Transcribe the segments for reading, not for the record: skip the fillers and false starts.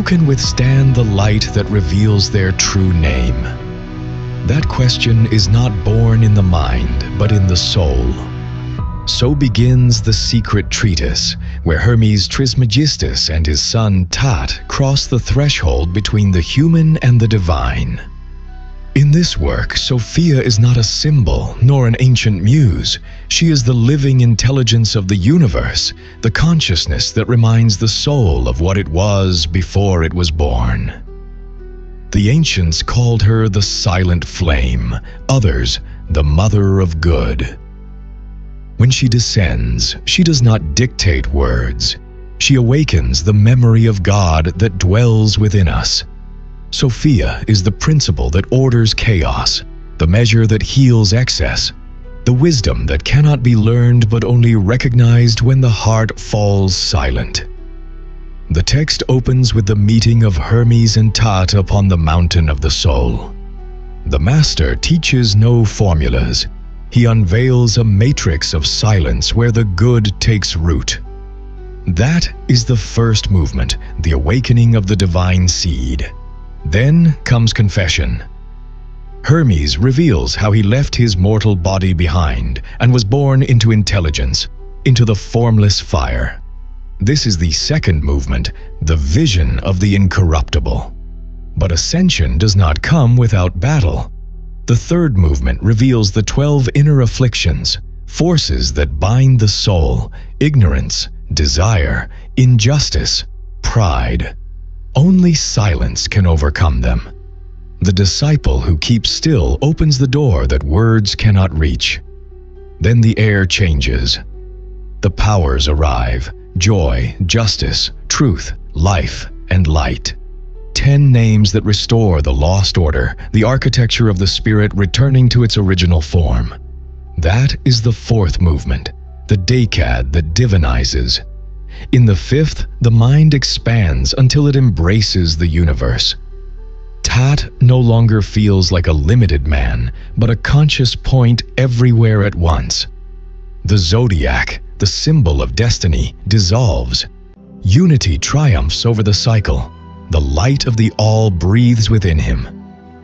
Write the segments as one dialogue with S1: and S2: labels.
S1: can withstand the light that reveals their true name? That question is not born in the mind, but in the soul. So begins the secret treatise, where Hermes Trismegistus and his son Tat cross the threshold between the human and the divine. In this work, Sophia is not a symbol nor an ancient muse. She is the living intelligence of the universe, the consciousness that reminds the soul of what it was before it was born. The ancients called her the silent flame, others the mother of good. When she descends, she does not dictate words. She awakens the memory of God that dwells within us. Sophia is the principle that orders chaos, the measure that heals excess, the wisdom that cannot be learned but only recognized when the heart falls silent. The text opens with the meeting of Hermes and Tat upon the mountain of the soul. The master teaches no formulas. He unveils a matrix of silence where the good takes root. That is the first movement, the awakening of the divine seed. Then comes confession. Hermes reveals how he left his mortal body behind and was born into intelligence, into the formless fire. This is the second movement, the vision of the incorruptible. But ascension does not come without battle. The third movement reveals the 12 inner afflictions, forces that bind the soul: ignorance, desire, injustice, pride. Only silence can overcome them. The disciple who keeps still opens the door that words cannot reach. Then the air changes. The powers arrive: joy, justice, truth, life, and light. 10 names that restore the lost order, the architecture of the spirit returning to its original form. That is the fourth movement, the decad that divinizes. In the fifth, the mind expands until it embraces the universe. Tat no longer feels like a limited man, but a conscious point everywhere at once. The zodiac, the symbol of destiny, dissolves. Unity triumphs over the cycle. The light of the all breathes within him.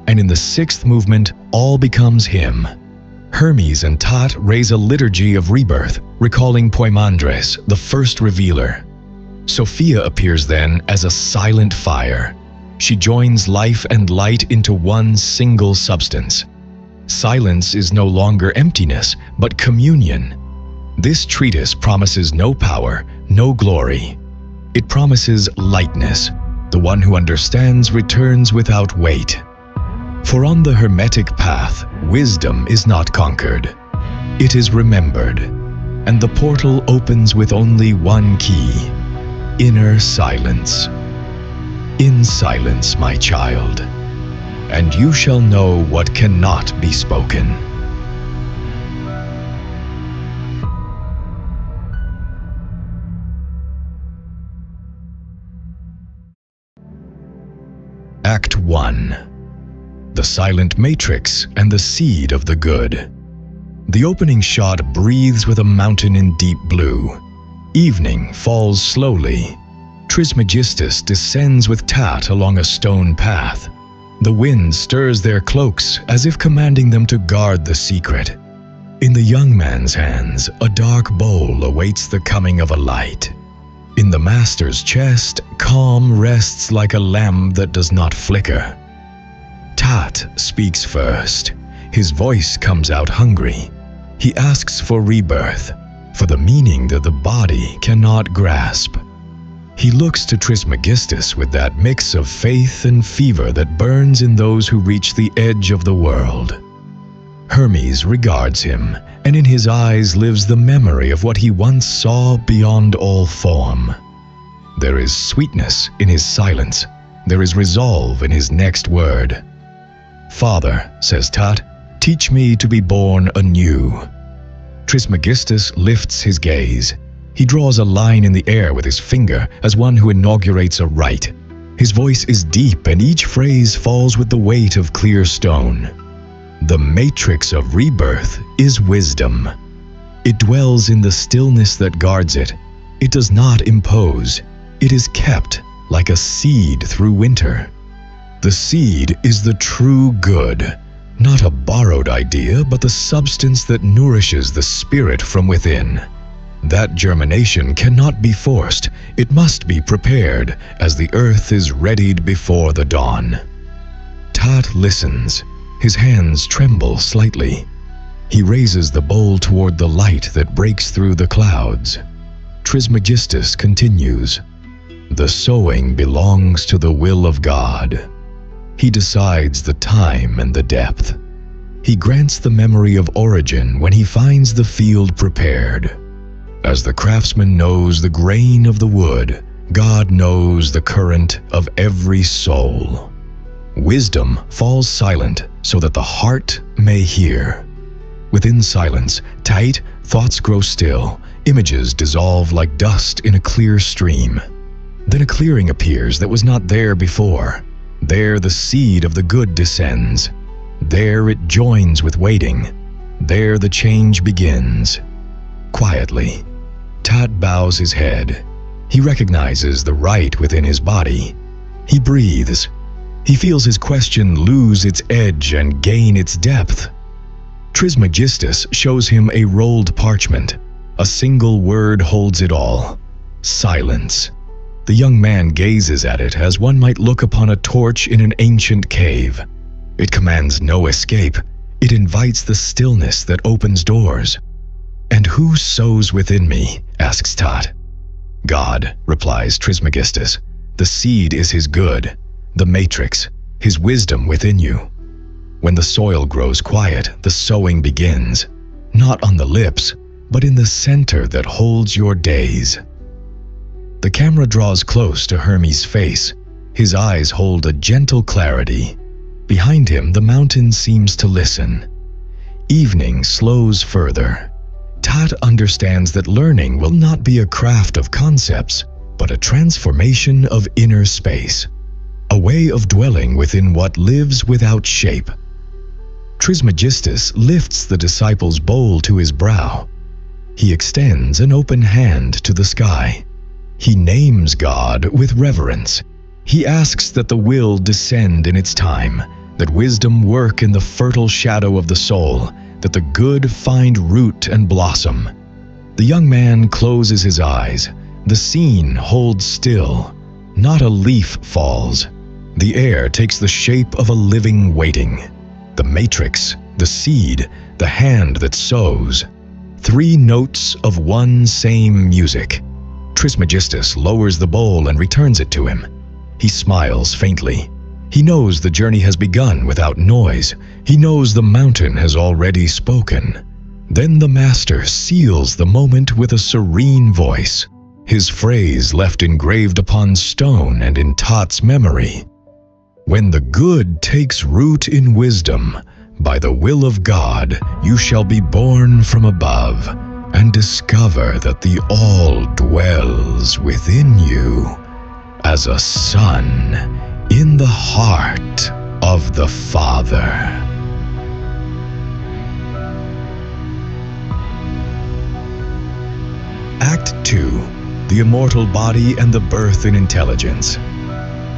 S1: And in the sixth movement, all becomes him. Hermes and Tat raise a liturgy of rebirth, recalling Poimandres, the first revealer. Sophia appears then as a silent fire. She joins life and light into one single substance. Silence is no longer emptiness, but communion. This treatise promises no power, no glory. It promises lightness. The one who understands returns without weight. For on the Hermetic path, wisdom is not conquered. It is remembered, and the portal opens with only one key: inner silence. In silence, my child, and you shall know what cannot be spoken. Act 1. The silent matrix and the seed of the good. The opening shot breathes with a mountain in deep blue. Evening falls slowly. Trismegistus descends with Tat along a stone path. The wind stirs their cloaks as if commanding them to guard the secret. In the young man's hands, a dark bowl awaits the coming of a light. In the master's chest, calm rests like a lamp that does not flicker. Tat speaks first. His voice comes out hungry. He asks for rebirth, for the meaning that the body cannot grasp. He looks to Trismegistus with that mix of faith and fever that burns in those who reach the edge of the world. Hermes regards him, and in his eyes lives the memory of what he once saw beyond all form. There is sweetness in his silence. There is resolve in his next word. "Father," says Tat, "teach me to be born anew." Trismegistus lifts his gaze. He draws a line in the air with his finger as one who inaugurates a rite. His voice is deep, and each phrase falls with the weight of clear stone. The matrix of rebirth is wisdom. It dwells in the stillness that guards it. It does not impose. It is kept, like a seed through winter. The seed is the true good, not a borrowed idea, but the substance that nourishes the spirit from within. That germination cannot be forced, it must be prepared as the earth is readied before the dawn. Tat listens. His hands tremble slightly. He raises the bowl toward the light that breaks through the clouds. Trismegistus continues. The sowing belongs to the will of God. He decides the time and the depth. He grants the memory of origin when he finds the field prepared. As the craftsman knows the grain of the wood, God knows the current of every soul. Wisdom falls silent so that the heart may hear. Within silence, tight thoughts grow still, images dissolve like dust in a clear stream. Then a clearing appears that was not there before. There the seed of the good descends. There it joins with waiting. There the change begins. Quietly, Tat bows his head. He recognizes the right within his body. He breathes. He feels his question lose its edge and gain its depth. Trismegistus shows him a rolled parchment. A single word holds it all. Silence. The young man gazes at it as one might look upon a torch in an ancient cave. It commands no escape. It invites the stillness that opens doors. "And who sows within me?" asks Tat. "God," replies Trismegistus. "The seed is his good, the matrix, his wisdom within you. When the soil grows quiet, the sowing begins, not on the lips, but in the center that holds your days." The camera draws close to Hermes' face. His eyes hold a gentle clarity. Behind him, the mountain seems to listen. Evening slows further. Tat understands that learning will not be a craft of concepts, but a transformation of inner space, a way of dwelling within what lives without shape. Trismegistus lifts the disciple's bowl to his brow. He extends an open hand to the sky. He names God with reverence. He asks that the will descend in its time, that wisdom work in the fertile shadow of the soul, that the good find root and blossom. The young man closes his eyes. The scene holds still. Not a leaf falls. The air takes the shape of a living waiting. The matrix, the seed, the hand that sows. 3 notes of one same music. Trismegistus lowers the bowl and returns it to him. He smiles faintly. He knows the journey has begun without noise. He knows the mountain has already spoken. Then the master seals the moment with a serene voice, his phrase left engraved upon stone and in Tat's memory. "When the good takes root in wisdom, by the will of God you shall be born from above, and discover that the All dwells within you, as a son in the heart of the Father." Act 2. The Immortal Body and the Birth in Intelligence.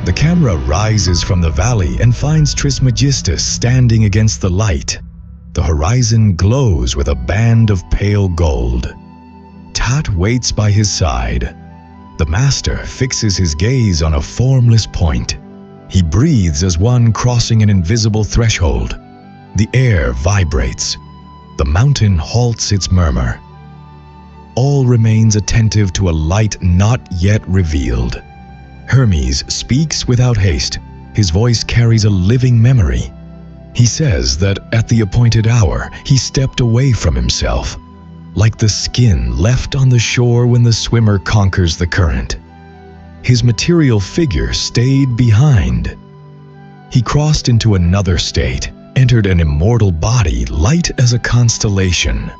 S1: The camera rises from the valley and finds Trismegistus standing against the light. The horizon glows with a band of pale gold. Tat waits by his side. The master fixes his gaze on a formless point. He breathes as one crossing an invisible threshold. The air vibrates. The mountain halts its murmur. All remains attentive to a light not yet revealed. Hermes speaks without haste. His voice carries a living memory. He says that at the appointed hour, he stepped away from himself, like the skin left on the shore when the swimmer conquers the current. His material figure stayed behind. He crossed into another state, entered an immortal body light as a constellation.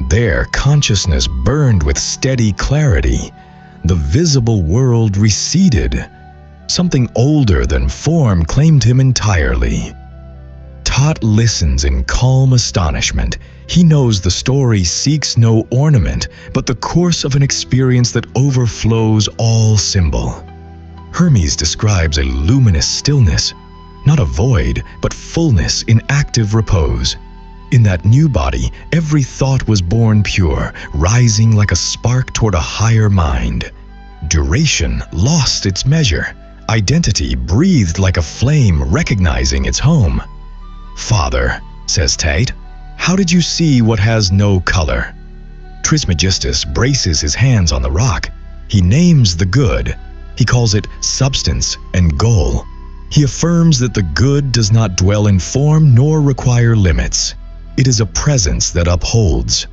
S1: There, consciousness burned with steady clarity. The visible world receded. Something older than form claimed him entirely. Tat listens in calm astonishment. He knows the story seeks no ornament, but the course of an experience that overflows all symbol. Hermes describes a luminous stillness, not a void, but fullness in active repose. In that new body, every thought was born pure, rising like a spark toward a higher mind. Duration lost its measure. Identity breathed like a flame recognizing its home. "Father," says Tate, "how did you see what has no color?" Trismegistus braces his hands on the rock. He names the good. He calls it substance and goal. He affirms that the good does not dwell in form nor require limits. It is a presence that upholds.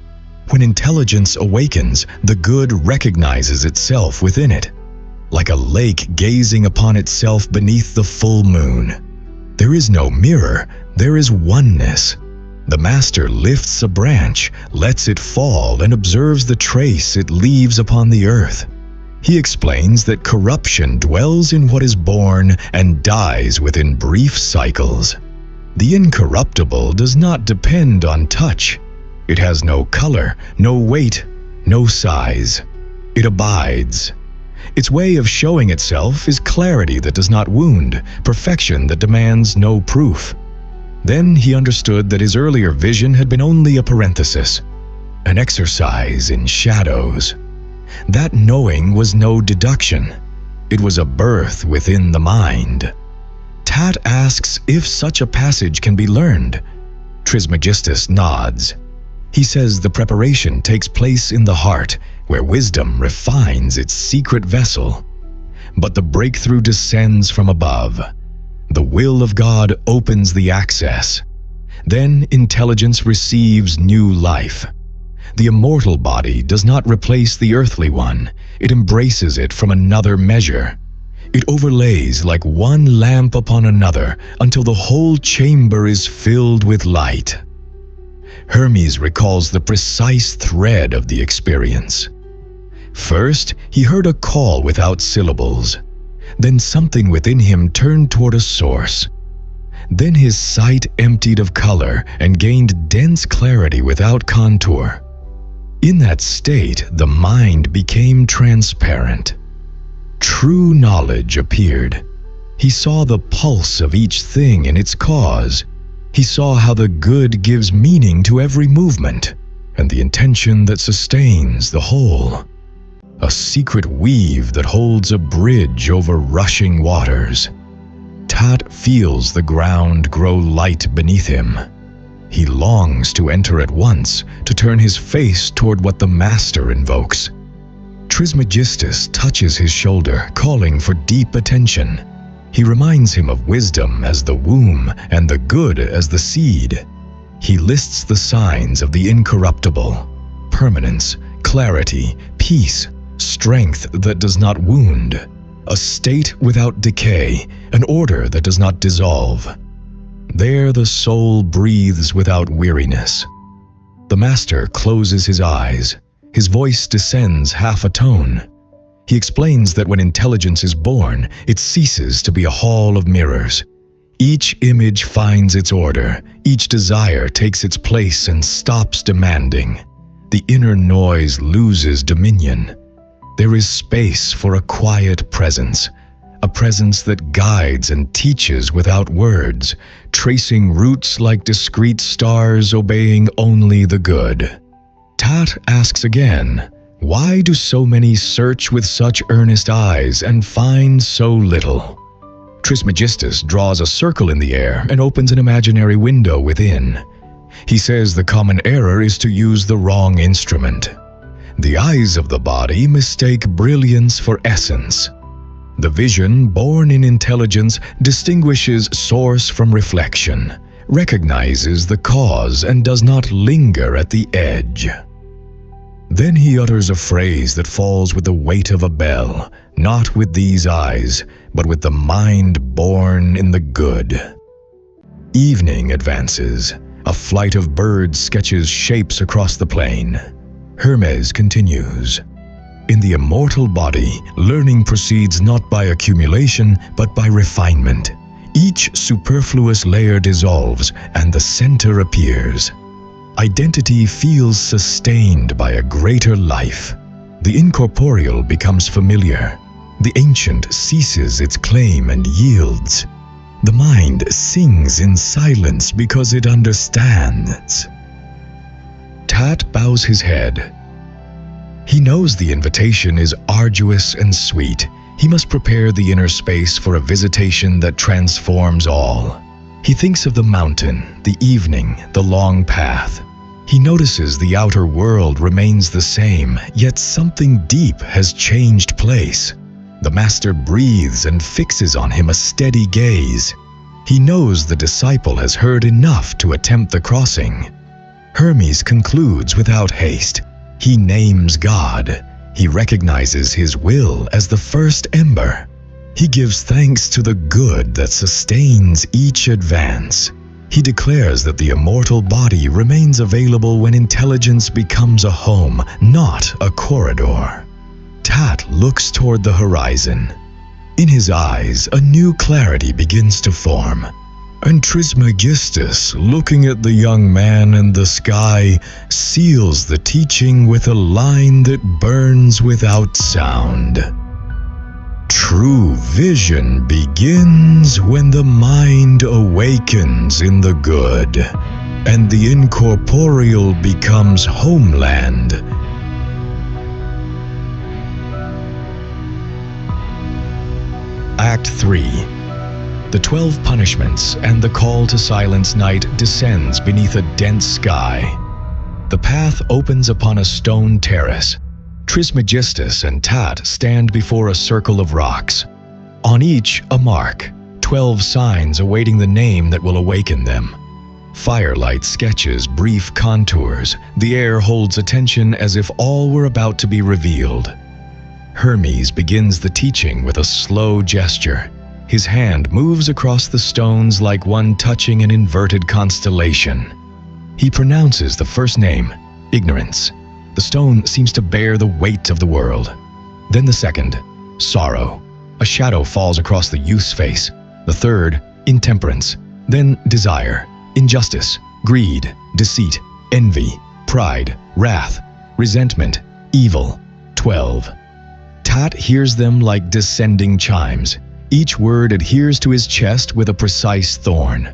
S1: When intelligence awakens, the good recognizes itself within it, like a lake gazing upon itself beneath the full moon. There is no mirror, there is oneness. The master lifts a branch, lets it fall, and observes the trace it leaves upon the earth. He explains that corruption dwells in what is born and dies within brief cycles. The incorruptible does not depend on touch. It has no color, no weight, no size. It abides. Its way of showing itself is clarity that does not wound, perfection that demands no proof. Then he understood that his earlier vision had been only a parenthesis, an exercise in shadows. That knowing was no deduction. It was a birth within the mind. Tat asks if such a passage can be learned. Trismegistus nods. He says the preparation takes place in the heart, where wisdom refines its secret vessel. But the breakthrough descends from above. The will of God opens the access. Then intelligence receives new life. The immortal body does not replace the earthly one. It embraces it from another measure. It overlays like one lamp upon another until the whole chamber is filled with light. Hermes recalls the precise thread of the experience. First, he heard a call without syllables. Then something within him turned toward a source. Then his sight emptied of color and gained dense clarity without contour. In that state, the mind became transparent. True knowledge appeared. He saw the pulse of each thing in its cause. He saw how the good gives meaning to every movement, and the intention that sustains the whole. A secret weave that holds a bridge over rushing waters. Tat feels the ground grow light beneath him. He longs to enter at once, to turn his face toward what the master invokes. Trismegistus touches his shoulder, calling for deep attention. He reminds him of wisdom as the womb and the good as the seed. He lists the signs of the incorruptible: permanence, clarity, peace, strength that does not wound, a state without decay, an order that does not dissolve. There the soul breathes without weariness. The master closes his eyes. His voice descends half a tone. He explains that when intelligence is born, it ceases to be a hall of mirrors. Each image finds its order. Each desire takes its place and stops demanding. The inner noise loses dominion. There is space for a quiet presence, a presence that guides and teaches without words, tracing routes like discrete stars, obeying only the good. Tat asks again, why do so many search with such earnest eyes and find so little? Trismegistus draws a circle in the air and opens an imaginary window within. He says the common error is to use the wrong instrument. The eyes of the body mistake brilliance for essence. The vision, born in intelligence, distinguishes source from reflection, recognizes the cause, and does not linger at the edge. Then he utters a phrase that falls with the weight of a bell, not with these eyes, but with the mind born in the good. Evening advances. A flight of birds sketches shapes across the plain. Hermes continues. In the immortal body, learning proceeds not by accumulation, but by refinement. Each superfluous layer dissolves, and the center appears. Identity feels sustained by a greater life. The incorporeal becomes familiar. The ancient ceases its claim and yields. The mind sings in silence because it understands. Tat bows his head. He knows the invitation is arduous and sweet. He must prepare the inner space for a visitation that transforms all. He thinks of the mountain, the evening, the long path. He notices the outer world remains the same, yet something deep has changed place. The master breathes and fixes on him a steady gaze. He knows the disciple has heard enough to attempt the crossing. Hermes concludes without haste. He names God. He recognizes his will as the first ember. He gives thanks to the good that sustains each advance. He declares that the immortal body remains available when intelligence becomes a home, not a corridor. Tat looks toward the horizon. In his eyes, a new clarity begins to form. And Trismegistus, looking at the young man and the sky, seals the teaching with a line that burns without sound. True vision begins when the mind awakens in the good, and the incorporeal becomes homeland. Act 3. The 12 punishments and the call to silence night descends beneath a dense sky. The path opens upon a stone terrace. Trismegistus and Tat stand before a circle of rocks. On each, a mark, 12 signs awaiting the name that will awaken them. Firelight sketches brief contours. The air holds attention as if all were about to be revealed. Hermes begins the teaching with a slow gesture. His hand moves across the stones like one touching an inverted constellation. He pronounces the first name, Ignorance. The stone seems to bear the weight of the world. Then the second, Sorrow. A shadow falls across the youth's face. The third, Intemperance. Then Desire, Injustice, Greed, Deceit, Envy, Pride, Wrath, Resentment, Evil. 12. Tat hears them like descending chimes. Each word adheres to his chest with a precise thorn.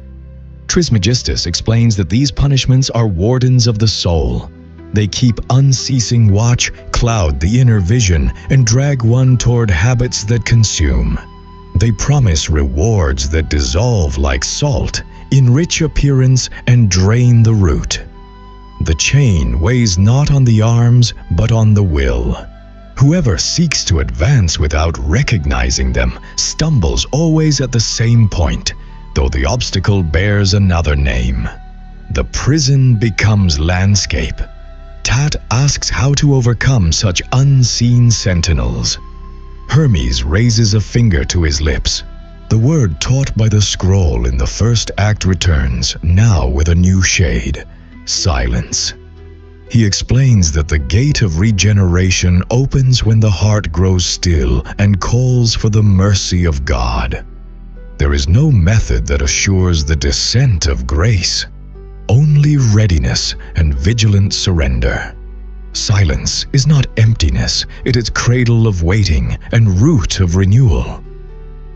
S1: Trismegistus explains that these punishments are wardens of the soul. They keep unceasing watch, cloud the inner vision, and drag one toward habits that consume. They promise rewards that dissolve like salt, enrich appearance, and drain the root. The chain weighs not on the arms, but on the will. Whoever seeks to advance without recognizing them stumbles always at the same point, though the obstacle bears another name. The prison becomes landscape. Tat asks how to overcome such unseen sentinels. Hermes raises a finger to his lips. The word taught by the scroll in the first act returns, now with a new shade: silence. He explains that the gate of regeneration opens when the heart grows still and calls for the mercy of God. There is no method that assures the descent of grace. Only readiness and vigilant surrender. Silence is not emptiness, it is cradle of waiting and root of renewal.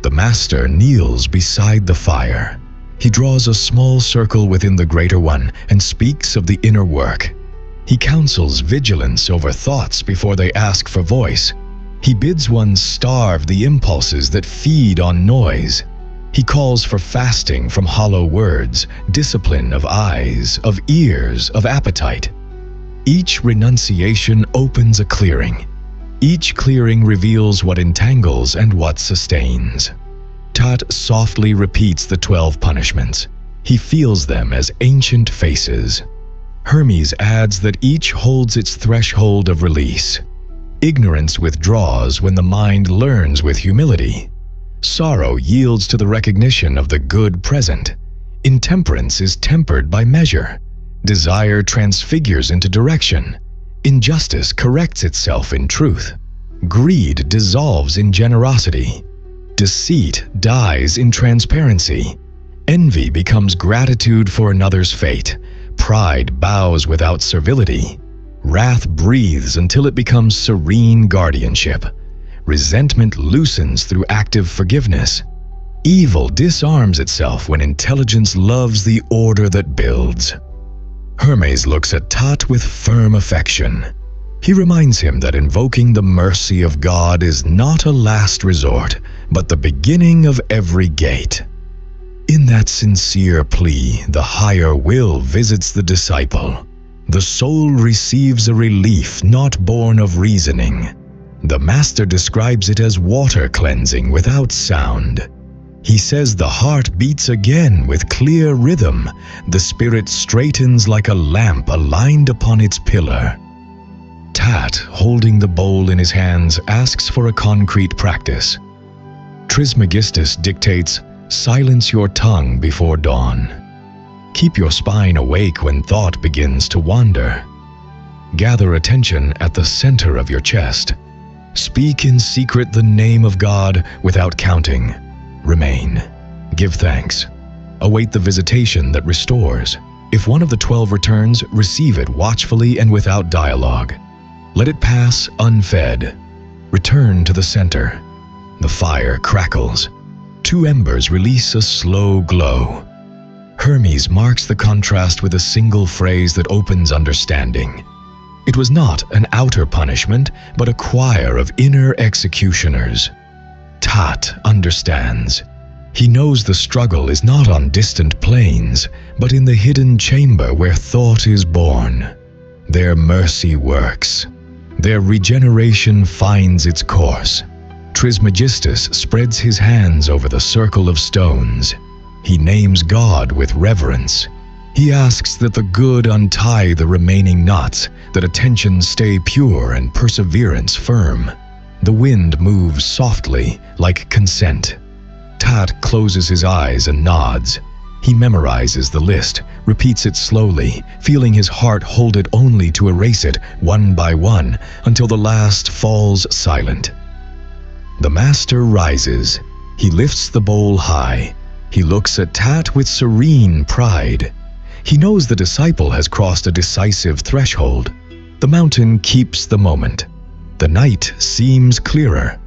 S1: The master kneels beside the fire. He draws a small circle within the greater one and speaks of the inner work. He counsels vigilance over thoughts before they ask for voice. He bids one starve the impulses that feed on noise. He calls for fasting from hollow words, discipline of eyes, of ears, of appetite. Each renunciation opens a clearing. Each clearing reveals what entangles and what sustains. Tat softly repeats the 12 punishments. He feels them as ancient faces. Hermes adds that each holds its threshold of release. Ignorance withdraws when the mind learns with humility. Sorrow yields to the recognition of the good present. Intemperance is tempered by measure. Desire transfigures into direction. Injustice corrects itself in truth. Greed dissolves in generosity. Deceit dies in transparency. Envy becomes gratitude for another's fate. Pride bows without servility. Wrath breathes until it becomes serene guardianship. Resentment loosens through active forgiveness. Evil disarms itself when intelligence loves the order that builds. Hermes looks at Tat with firm affection. He reminds him that invoking the mercy of God is not a last resort, but the beginning of every gate. In that sincere plea, the higher will visits the disciple. The soul receives a relief not born of reasoning. The master describes it as water cleansing without sound. He says the heart beats again with clear rhythm. The spirit straightens like a lamp aligned upon its pillar. Tat, holding the bowl in his hands, asks for a concrete practice. Trismegistus dictates, "Silence your tongue before dawn. Keep your spine awake when thought begins to wander. Gather attention at the center of your chest. Speak in secret the name of God without counting. Remain. Give thanks. Await the visitation that restores. If one of the 12 returns, receive it watchfully and without dialogue. Let it pass unfed. Return to the center." The fire crackles. 2 embers release a slow glow. Hermes marks the contrast with a single phrase that opens understanding. It was not an outer punishment, but a choir of inner executioners. Tat understands. He knows the struggle is not on distant plains, but in the hidden chamber where thought is born. Their mercy works. Their regeneration finds its course. Trismegistus spreads his hands over the circle of stones. He names God with reverence. He asks that the good untie the remaining knots, that attention stay pure and perseverance firm. The wind moves softly, like consent. Tat closes his eyes and nods. He memorizes the list, repeats it slowly, feeling his heart hold it only to erase it one by one until the last falls silent. The master rises. He lifts the bowl high. He looks at Tat with serene pride. He knows the disciple has crossed a decisive threshold. The mountain keeps the moment. The night seems clearer.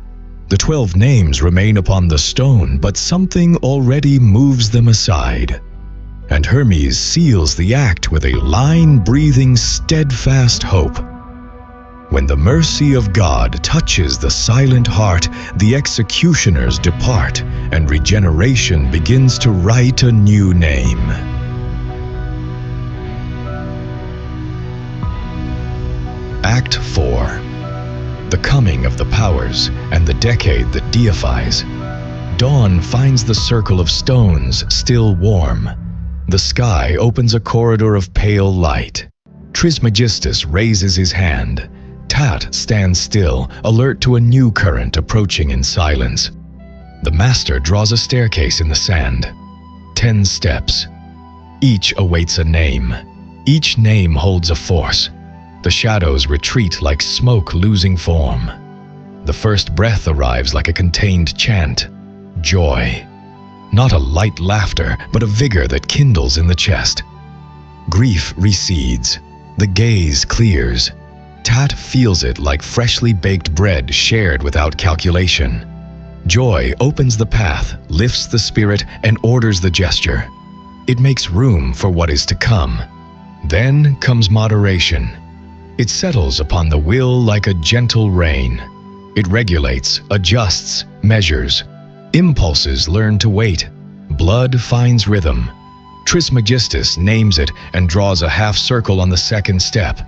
S1: The 12 names remain upon the stone, but something already moves them aside. And Hermes seals the act with a line-breathing, steadfast hope. When the mercy of God touches the silent heart, the executioners depart, and regeneration begins to write a new name. Act 4. The coming of the powers and the decade that deifies. Dawn finds the circle of stones still warm. The sky opens a corridor of pale light. Trismegistus raises his hand. Tat stands still, alert to a new current approaching in silence. The master draws a staircase in the sand. 10 steps. Each awaits a name. Each name holds a force. The shadows retreat like smoke losing form. The first breath arrives like a contained chant. Joy. Not a light laughter, but a vigor that kindles in the chest. Grief recedes. The gaze clears. Tat feels it like freshly baked bread shared without calculation. Joy opens the path, lifts the spirit, and orders the gesture. It makes room for what is to come. Then comes moderation. It settles upon the will like a gentle rain. It regulates, adjusts, measures. Impulses learn to wait. Blood finds rhythm. Trismegistus names it and draws a half circle on the second step.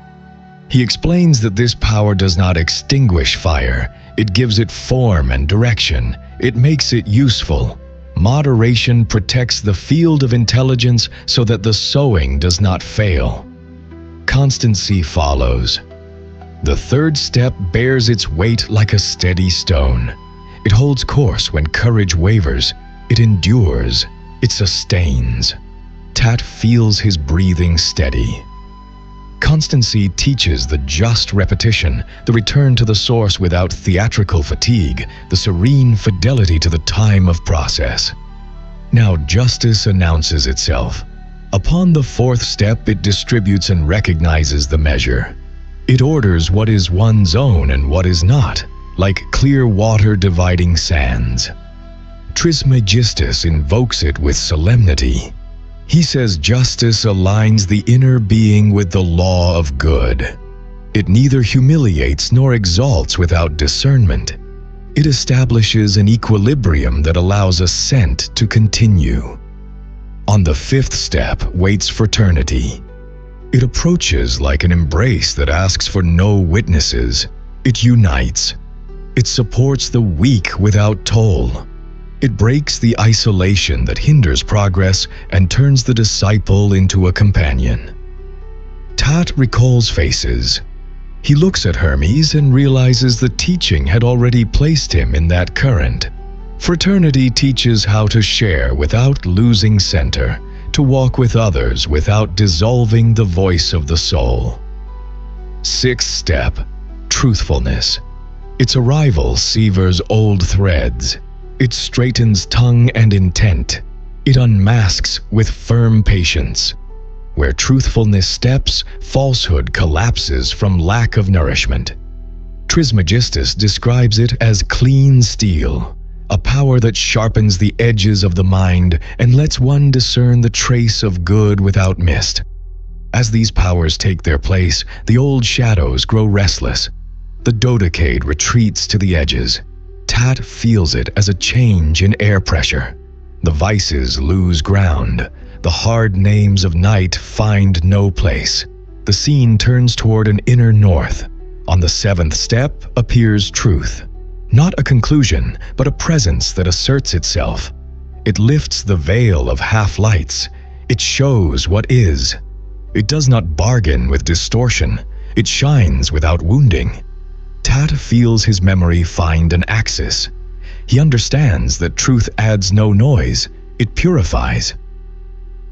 S1: He explains that this power does not extinguish fire. It gives it form and direction. It makes it useful. Moderation protects the field of intelligence so that the sowing does not fail. Constancy follows. The third step bears its weight like a steady stone. It holds course when courage wavers. It endures. It sustains. Tat feels his breathing steady. Constancy teaches the just repetition, the return to the source without theatrical fatigue, the serene fidelity to the time of process. Now justice announces itself. Upon the 4th step, it distributes and recognizes the measure. It orders what is one's own and what is not, like clear water dividing sands. Trismegistus invokes it with solemnity. He says justice aligns the inner being with the law of good. It neither humiliates nor exalts without discernment. It establishes an equilibrium that allows ascent to continue. On the fifth step waits fraternity. It approaches like an embrace that asks for no witnesses. It unites. It supports the weak without toll. It breaks the isolation that hinders progress and turns the disciple into a companion. Tat recalls faces. He looks at Hermes and realizes the teaching had already placed him in that current. Fraternity teaches how to share without losing center, to walk with others without dissolving the voice of the soul. Sixth step, truthfulness. Its arrival severs old threads. It straightens tongue and intent. It unmasks with firm patience. Where truthfulness steps, falsehood collapses from lack of nourishment. Trismegistus describes it as clean steel, a power that sharpens the edges of the mind and lets one discern the trace of good without mist. As these powers take their place, the old shadows grow restless. The dodecade retreats to the edges. Tat feels it as a change in air pressure. The vices lose ground. The hard names of night find no place. The scene turns toward an inner north. On the seventh step appears truth. Not a conclusion, but a presence that asserts itself. It lifts the veil of half-lights. It shows what is. It does not bargain with distortion. It shines without wounding. Tat feels his memory find an axis. He understands that truth adds no noise, it purifies.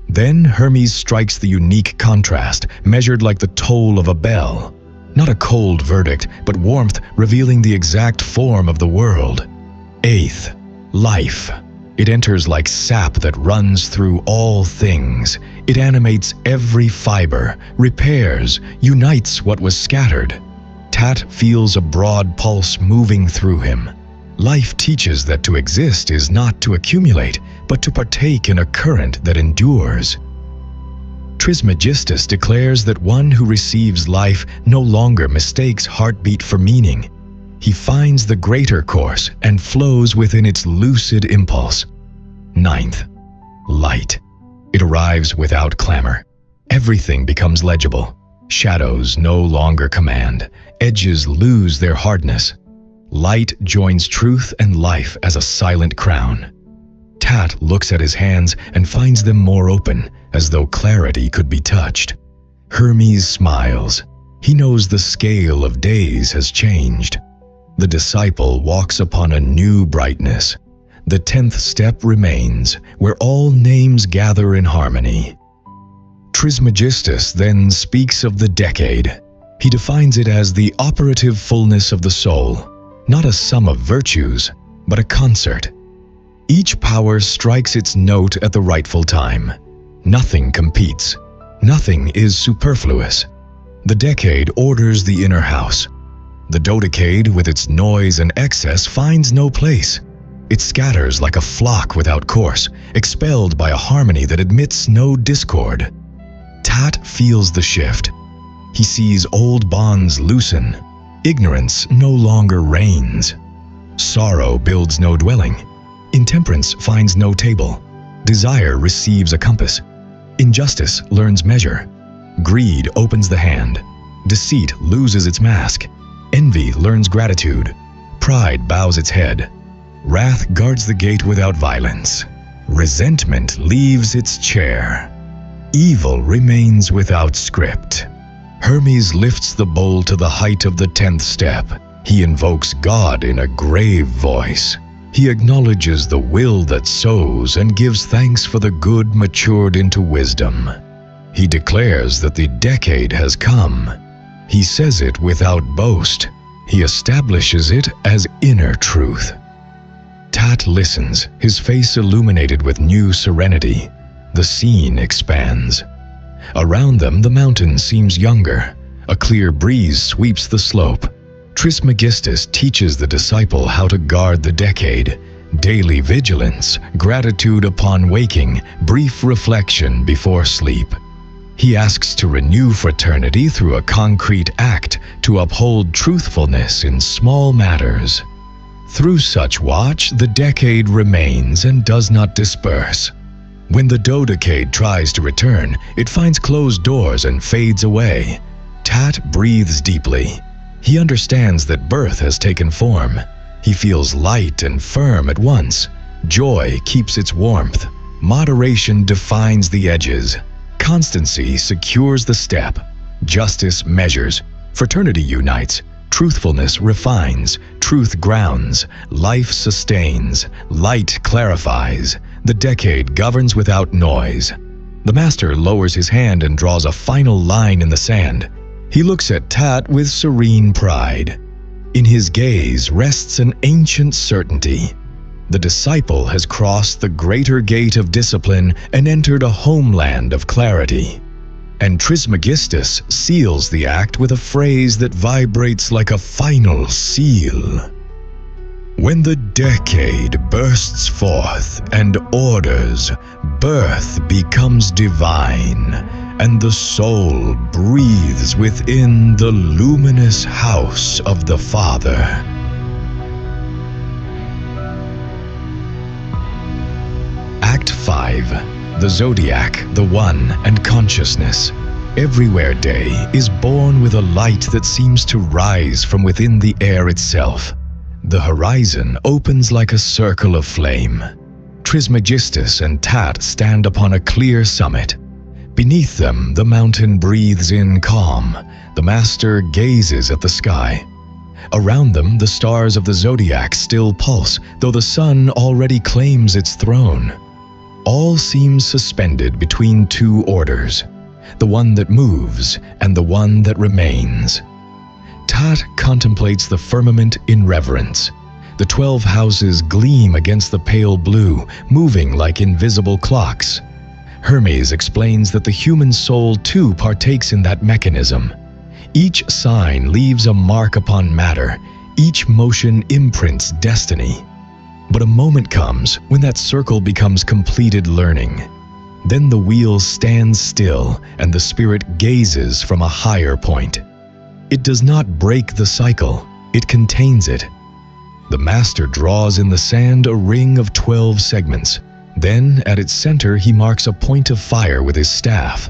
S1: Then Hermes strikes the unique contrast, measured like the toll of a bell. Not a cold verdict, but warmth revealing the exact form of the world. Eighth, life. It enters like sap that runs through all things. It animates every fiber, repairs, unites what was scattered. Tat feels a broad pulse moving through him. Life teaches that to exist is not to accumulate, but to partake in a current that endures. Trismegistus declares that one who receives life no longer mistakes heartbeat for meaning. He finds the greater course and flows within its lucid impulse. Ninth, light. It arrives without clamor. Everything becomes legible. Shadows no longer command. Edges lose their hardness. Light joins truth and life as a silent crown. Tat looks at his hands and finds them more open, as though clarity could be touched. Hermes smiles. He knows the scale of days has changed. The disciple walks upon a new brightness. The 10th step remains, where all names gather in harmony. Trismegistus then speaks of the decade. He defines it as the operative fullness of the soul, not a sum of virtues, but a concert. Each power strikes its note at the rightful time. Nothing competes. Nothing is superfluous. The decade orders the inner house. The dodecade, with its noise and excess, finds no place. It scatters like a flock without course, expelled by a harmony that admits no discord. Tat feels the shift. He sees old bonds loosen. Ignorance no longer reigns. Sorrow builds no dwelling. Intemperance finds no table. Desire receives a compass. Injustice learns measure. Greed opens the hand. Deceit loses its mask. Envy learns gratitude. Pride bows its head. Wrath guards the gate without violence. Resentment leaves its chair. Evil remains without script. Hermes lifts the bowl to the height of the 10th step. He invokes God in a grave voice. He acknowledges the will that sows and gives thanks for the good matured into wisdom. He declares that the decade has come. He says it without boast. He establishes it as inner truth. Tat listens, his face illuminated with new serenity. The scene expands. Around them, the mountain seems younger. A clear breeze sweeps the slope. Trismegistus teaches the disciple how to guard the decade: daily vigilance, gratitude upon waking, brief reflection before sleep. He asks to renew fraternity through a concrete act, to uphold truthfulness in small matters. Through such watch, the decade remains and does not disperse. When the dodecade tries to return, it finds closed doors and fades away. Tat breathes deeply. He understands that birth has taken form. He feels light and firm at once. Joy keeps its warmth. Moderation defines the edges. Constancy secures the step. Justice measures. Fraternity unites. Truthfulness refines. Truth grounds. Life sustains. Light clarifies. The decade governs without noise. The master lowers his hand and draws a final line in the sand. He looks at Tat with serene pride. In his gaze rests an ancient certainty. The disciple has crossed the greater gate of discipline and entered a homeland of clarity. And Trismegistus seals the act with a phrase that vibrates like a final seal. When the decade bursts forth and orders, birth becomes divine, and the soul breathes within the luminous house of the Father. Act 5. The Zodiac, the One, and Consciousness. Everywhere day is born with a light that seems to rise from within the air itself. The horizon opens like a circle of flame. Trismegistus and Tat stand upon a clear summit. Beneath them, the mountain breathes in calm. The master gazes at the sky. Around them, the stars of the zodiac still pulse, though the sun already claims its throne. All seems suspended between two orders, the one that moves and the one that remains. Tat contemplates the firmament in reverence. The 12 houses gleam against the pale blue, moving like invisible clocks. Hermes explains that the human soul too partakes in that mechanism. Each sign leaves a mark upon matter. Each motion imprints destiny. But a moment comes when that circle becomes completed learning. Then the wheel stands still and the spirit gazes from a higher point. It does not break the cycle, it contains it. The master draws in the sand a ring of 12 segments. Then, at its center, he marks a point of fire with his staff.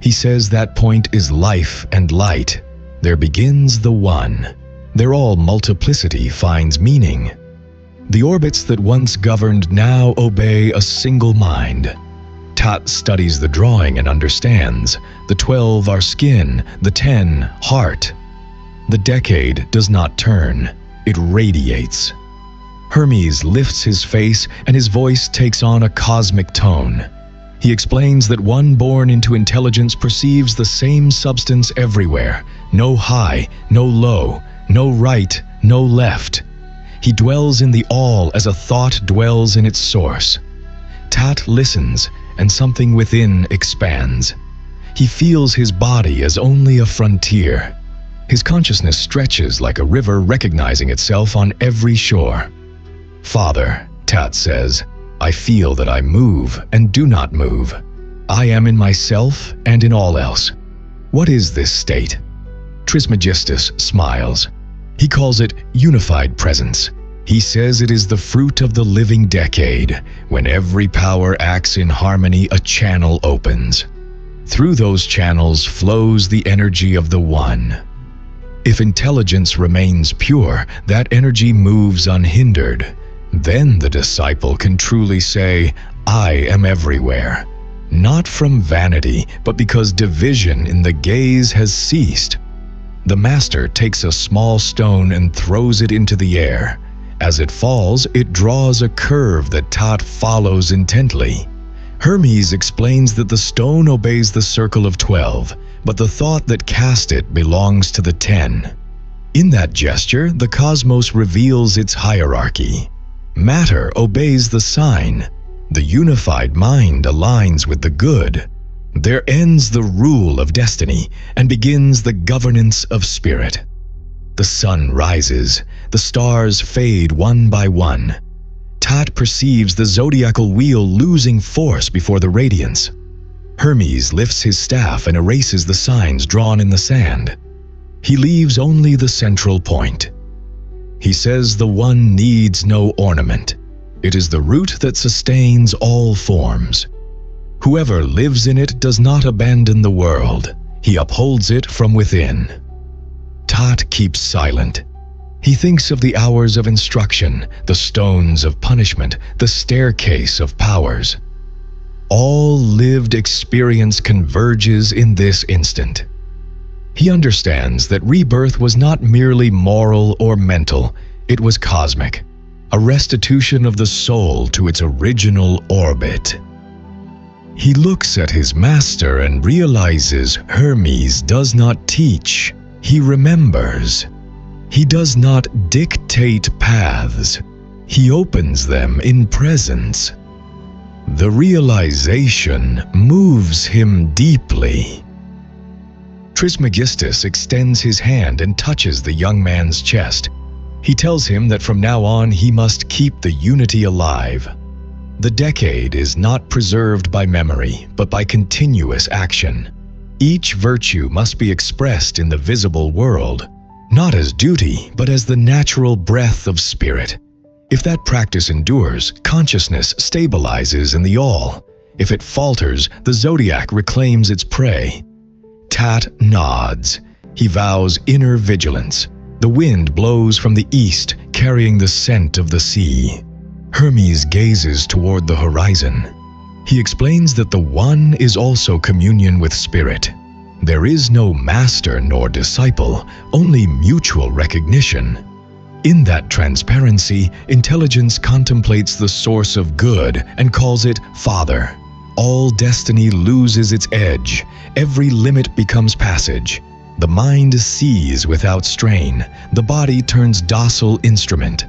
S1: He says that point is life and light. There begins the One. There all multiplicity finds meaning. The orbits that once governed now obey a single mind. Tat studies the drawing and understands. The 12 are skin, the 10 heart. The decade does not turn, it radiates. Hermes lifts his face and his voice takes on a cosmic tone. He explains that one born into intelligence perceives the same substance everywhere. No high, no low, no right, no left. He dwells in the all as a thought dwells in its source. Tat listens, and something within expands. He feels his body as only a frontier. His consciousness stretches like a river recognizing itself on every shore. Father, Tat says, I feel that I move and do not move. I am in myself and in all else. What is this state? Trismegistus smiles. He calls it unified presence. He says it is the fruit of the living decade. When every power acts in harmony, a channel opens. Through those channels flows the energy of the One. If intelligence remains pure, that energy moves unhindered. Then the disciple can truly say, I am everywhere. Not from vanity, but because division in the gaze has ceased. The master takes a small stone and throws it into the air. As it falls, it draws a curve that Tat follows intently. Hermes explains that the stone obeys the circle of 12, but the thought that cast it belongs to the 10. In that gesture, the cosmos reveals its hierarchy. Matter obeys the sign. The unified mind aligns with the good. There ends the rule of destiny and begins the governance of spirit. The sun rises, the stars fade one by one. Tat perceives the zodiacal wheel losing force before the radiance. Hermes lifts his staff and erases the signs drawn in the sand. He leaves only the central point. He says the one needs no ornament. It is the root that sustains all forms. Whoever lives in it does not abandon the world. He upholds it from within. Tat keeps silent. He thinks of the hours of instruction, the stones of punishment, the staircase of powers. All lived experience converges in this instant. He understands that rebirth was not merely moral or mental, it was cosmic, a restitution of the soul to its original orbit. He looks at his master and realizes Hermes does not teach, he remembers. He does not dictate paths, he opens them in presence. The realization moves him deeply. Trismegistus extends his hand and touches the young man's chest. He tells him that from now on he must keep the unity alive. The decade is not preserved by memory, but by continuous action. Each virtue must be expressed in the visible world, not as duty, but as the natural breath of spirit. If that practice endures, consciousness stabilizes in the all. If it falters, the zodiac reclaims its prey. Tat nods. He vows inner vigilance. The wind blows from the east, carrying the scent of the sea. Hermes gazes toward the horizon. He explains that the one is also communion with spirit. There is no master nor disciple, only mutual recognition. In that transparency, intelligence contemplates the source of good and calls it Father. All destiny loses its edge. Every limit becomes passage. The mind sees without strain. The body turns docile instrument.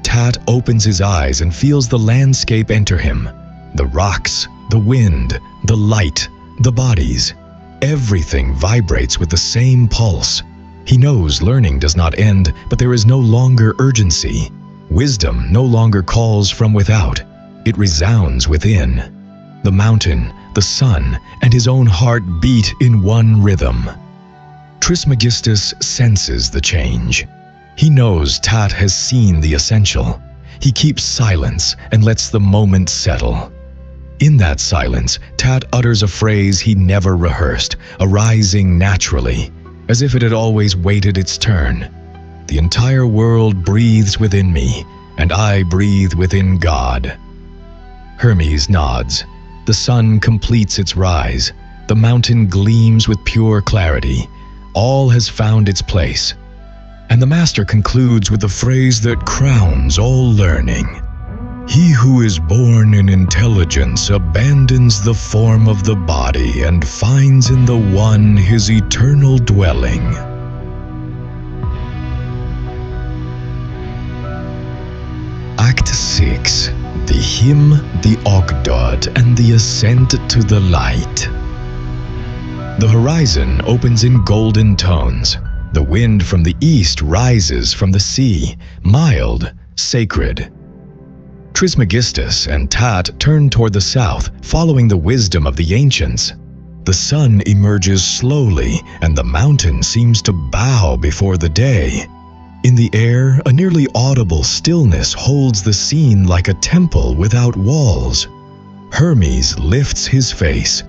S1: Tat opens his eyes and feels the landscape enter him. The rocks, the wind, the light, the bodies. Everything vibrates with the same pulse. He knows learning does not end, but there is no longer urgency. Wisdom no longer calls from without. It resounds within. The mountain, the sun, and his own heart beat in one rhythm. Trismegistus senses the change. He knows Tat has seen the essential. He keeps silence and lets the moment settle. In that silence, Tat utters a phrase he never rehearsed, arising naturally, as if it had always waited its turn. The entire world breathes within me, and I breathe within God. Hermes nods. The sun completes its rise. The mountain gleams with pure clarity. All has found its place. And the master concludes with the phrase that crowns all learning. He who is born in intelligence abandons the form of the body and finds in the one his eternal dwelling. Act 6. The Hymn, the Ogdoad, and the Ascent to the Light. The horizon opens in golden tones. The wind from the east rises from the sea, mild, sacred. Trismegistus and Tat turn toward the south, following the wisdom of the ancients. The sun emerges slowly, and the mountain seems to bow before the day. In the air, a nearly audible stillness holds the scene like a temple without walls. Hermes lifts his face.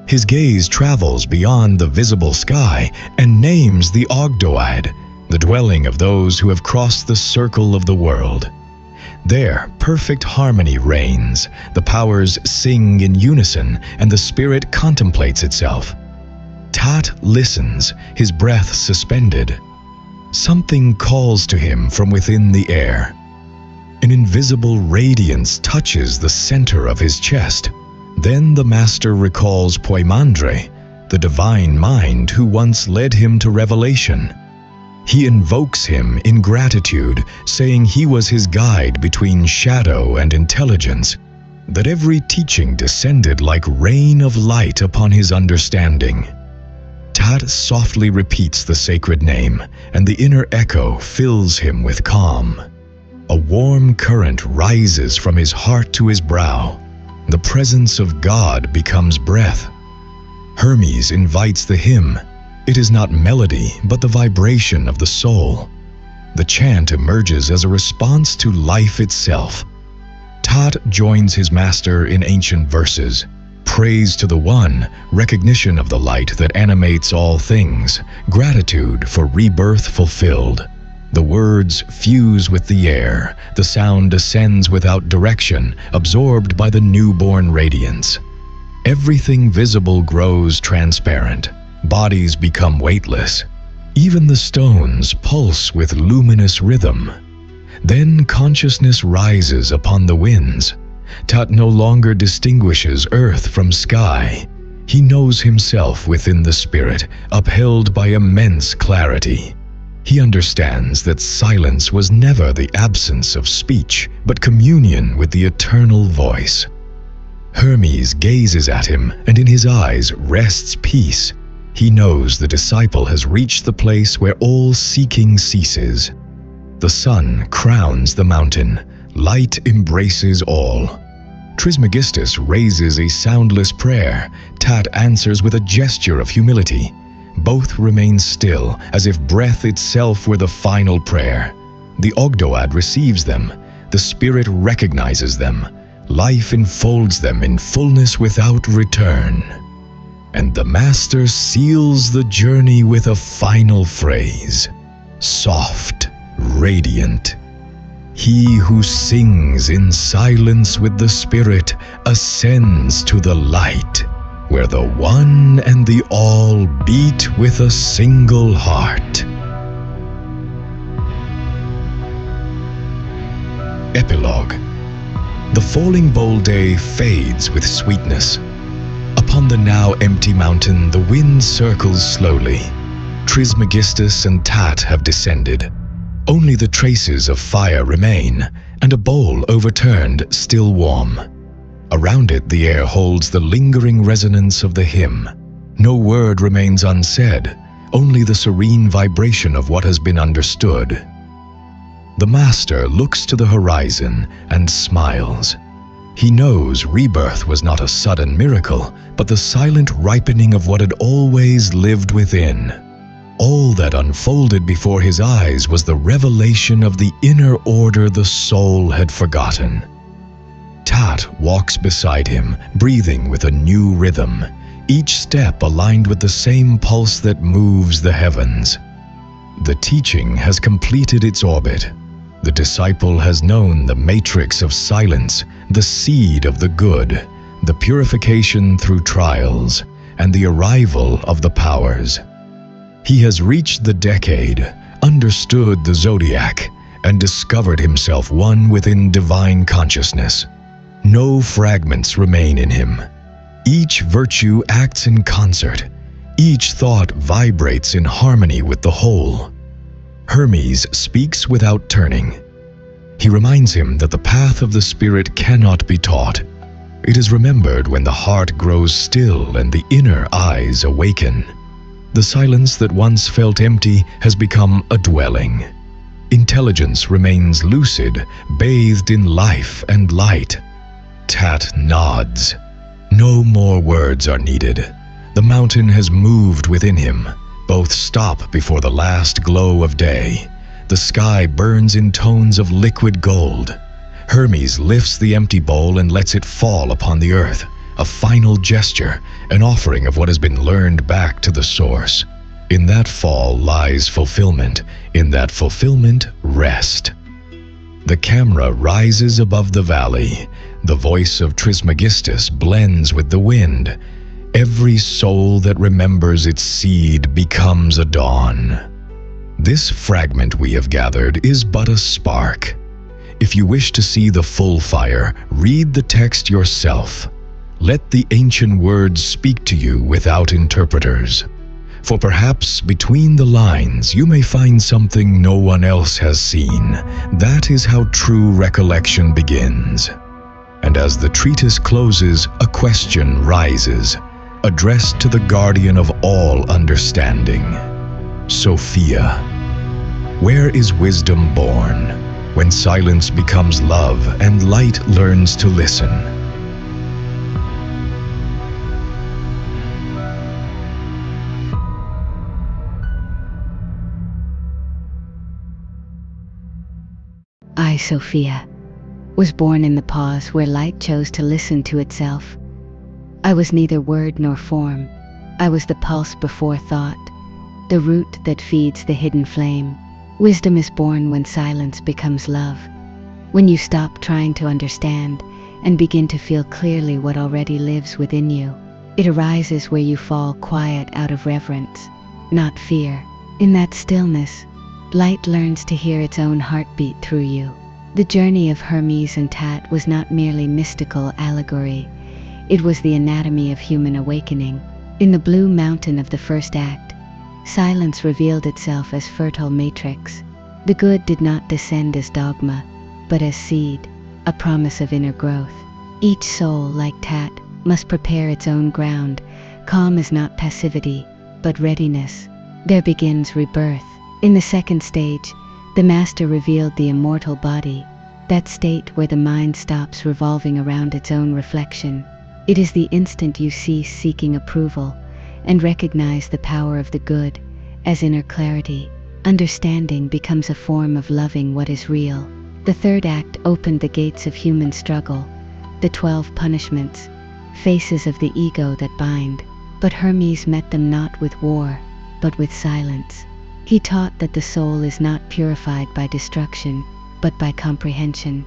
S1: His gaze travels beyond the visible sky and names the Ogdoad, the dwelling of those who have crossed the circle of the world. There, perfect harmony reigns. The powers sing in unison, and the spirit contemplates itself. Tat listens, his breath suspended. Something calls to him from within the air. An invisible radiance touches the center of his chest. Then the master recalls Poimandre, the divine mind who once led him to revelation. He invokes him in gratitude, saying he was his guide between shadow and intelligence, that every teaching descended like rain of light upon his understanding. Tat softly repeats the sacred name, and the inner echo fills him with calm. A warm current rises from his heart to his brow. The presence of God becomes breath. Hermes invites the hymn. It is not melody, but the vibration of the soul. The chant emerges as a response to life itself. Tat joins his master in ancient verses. Praise to the One, recognition of the light that animates all things, gratitude for rebirth fulfilled. The words fuse with the air, the sound ascends without direction, absorbed by the newborn radiance. Everything visible grows transparent, bodies become weightless. Even the stones pulse with luminous rhythm. Then consciousness rises upon the winds. Tat no longer distinguishes earth from sky. He knows himself within the spirit, upheld by immense clarity. He understands that silence was never the absence of speech, but communion with the eternal voice. Hermes gazes at him, and in his eyes rests peace. He knows the disciple has reached the place where all seeking ceases. The sun crowns the mountain. Light embraces all. Trismegistus raises a soundless prayer. Tat answers with a gesture of humility. Both remain still, as if breath itself were the final prayer. The Ogdoad receives them. The spirit recognizes them. Life enfolds them in fullness without return. And the master seals the journey with a final phrase. Soft, radiant. He who sings in silence with the spirit ascends to the light, where the one and the all beat with a single heart. Epilogue. The falling bowl day fades with sweetness. Upon the now empty mountain, the wind circles slowly. Trismegistus and Tat have descended. Only the traces of fire remain, and a bowl overturned, still warm. Around it, the air holds the lingering resonance of the hymn. No word remains unsaid, only the serene vibration of what has been understood. The master looks to the horizon and smiles. He knows rebirth was not a sudden miracle, but the silent ripening of what had always lived within. All that unfolded before his eyes was the revelation of the inner order the soul had forgotten. Tat walks beside him, breathing with a new rhythm, each step aligned with the same pulse that moves the heavens. The teaching has completed its orbit. The disciple has known the matrix of silence, the seed of the good, the purification through trials, and the arrival of the powers. He has reached the decade, understood the zodiac, and discovered himself one within divine consciousness. No fragments remain in him. Each virtue acts in concert. Each thought vibrates in harmony with the whole. Hermes speaks without turning. He reminds him that the path of the spirit cannot be taught. It is remembered when the heart grows still and the inner eyes awaken. The silence that once felt empty has become a dwelling. Intelligence remains lucid, bathed in life and light. Tat nods. No more words are needed. The mountain has moved within him. Both stop before the last glow of day. The sky burns in tones of liquid gold. Hermes lifts the empty bowl and lets it fall upon the earth. A final gesture, an offering of what has been learned back to the source. In that fall lies fulfillment. In that fulfillment, rest. The camera rises above the valley. The voice of Trismegistus blends with the wind. Every soul that remembers its seed becomes a dawn. This fragment we have gathered is but a spark. If you wish to see the full fire, read the text yourself. Let the ancient words speak to you without interpreters. For perhaps between the lines you may find something no one else has seen. That is how true recollection begins. And as the treatise closes, a question rises. addressed to the guardian of all understanding, Sophia. Where is wisdom born? When silence becomes love and light learns to listen.
S2: I, Sophia, was born in the pause where light chose to listen to itself. I was neither word nor form. I was the pulse before thought, the root that feeds the hidden flame. Wisdom is born when silence becomes love, when you stop trying to understand and begin to feel clearly what already lives within you. It arises where you fall quiet out of reverence, not fear. In that stillness, light learns to hear its own heartbeat through you. The journey of Hermes and Tat was not merely mystical allegory. It was the anatomy of human awakening. In the blue mountain of the first act, silence revealed itself as fertile matrix. The good did not descend as dogma, but as seed, a promise of inner growth. Each soul, like Tat, must prepare its own ground. Calm is not passivity, but readiness. There begins rebirth. In the second stage, the master revealed the immortal body, that state where the mind stops revolving around its own reflection. It is the instant you cease seeking approval and recognize the power of the good as inner clarity. Understanding becomes a form of loving what is real. The third act opened the gates of human struggle, the 12 punishments, faces of the ego that bind. But Hermes met them not with war, but with silence. He taught that the soul is not purified by destruction, but by comprehension.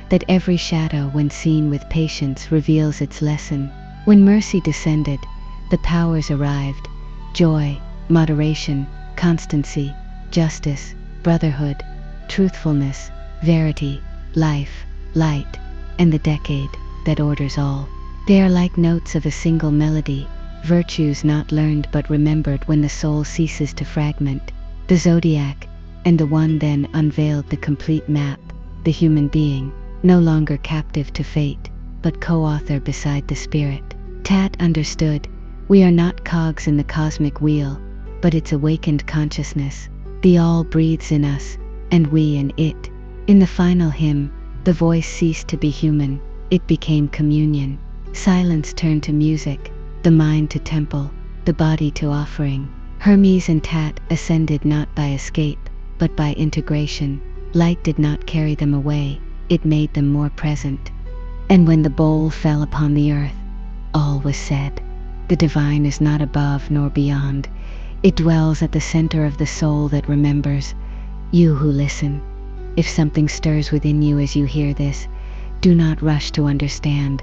S2: That every shadow, when seen with patience, reveals its lesson. When mercy descended, the powers arrived: joy, moderation, constancy, justice, brotherhood, truthfulness, verity, life, light, and the decade that orders all. They are like notes of a single melody, virtues not learned but remembered when the soul ceases to fragment. The zodiac and the one then unveiled the complete map, the human being, no longer captive to fate, but co-author beside the spirit. Tat understood, we are not cogs in the cosmic wheel, but its awakened consciousness. The all breathes in us, and we in it. In the final hymn, the voice ceased to be human, it became communion. Silence turned to music, the mind to temple, the body to offering. Hermes and Tat ascended not by escape, but by integration. Light did not carry them away, it made them more present. And when the bowl fell upon the earth, all was said. The divine is not above nor beyond. It dwells at the center of the soul that remembers. You who listen, if something stirs within you as you hear this, do not rush to understand.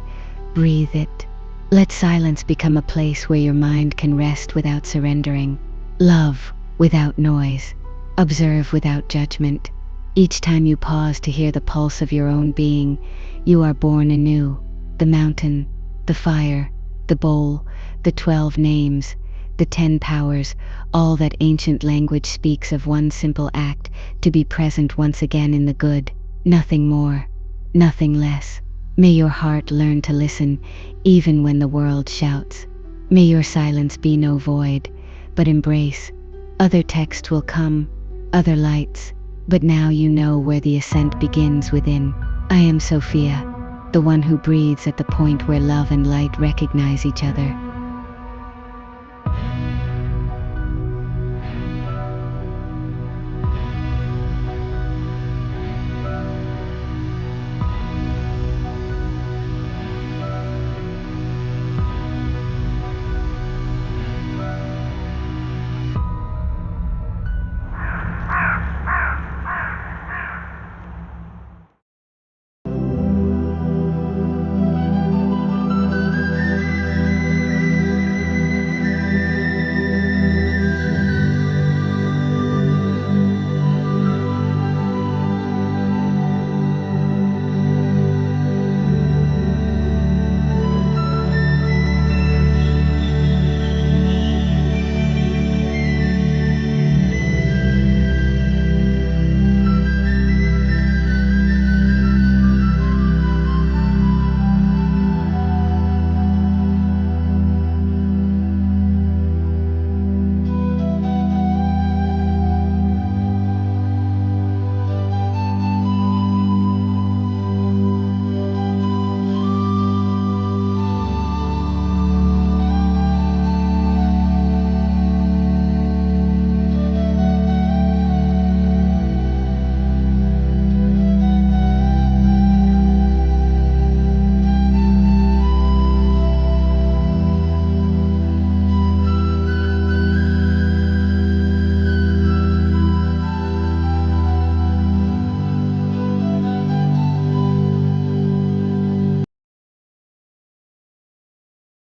S2: Breathe it. Let silence become a place where your mind can rest without surrendering. Love without noise. Observe without judgment. Each time you pause to hear the pulse of your own being, you are born anew. The mountain, the fire, the bowl, the 12 names, the 10 powers, all that ancient language speaks of one simple act, to be present once again in the good. Nothing more, nothing less. May your heart learn to listen, even when the world shouts. May your silence be no void, but embrace. Other text will come, other lights, but now you know where the ascent begins within. I am Sophia, the one who breathes at the point where love and light recognize each other.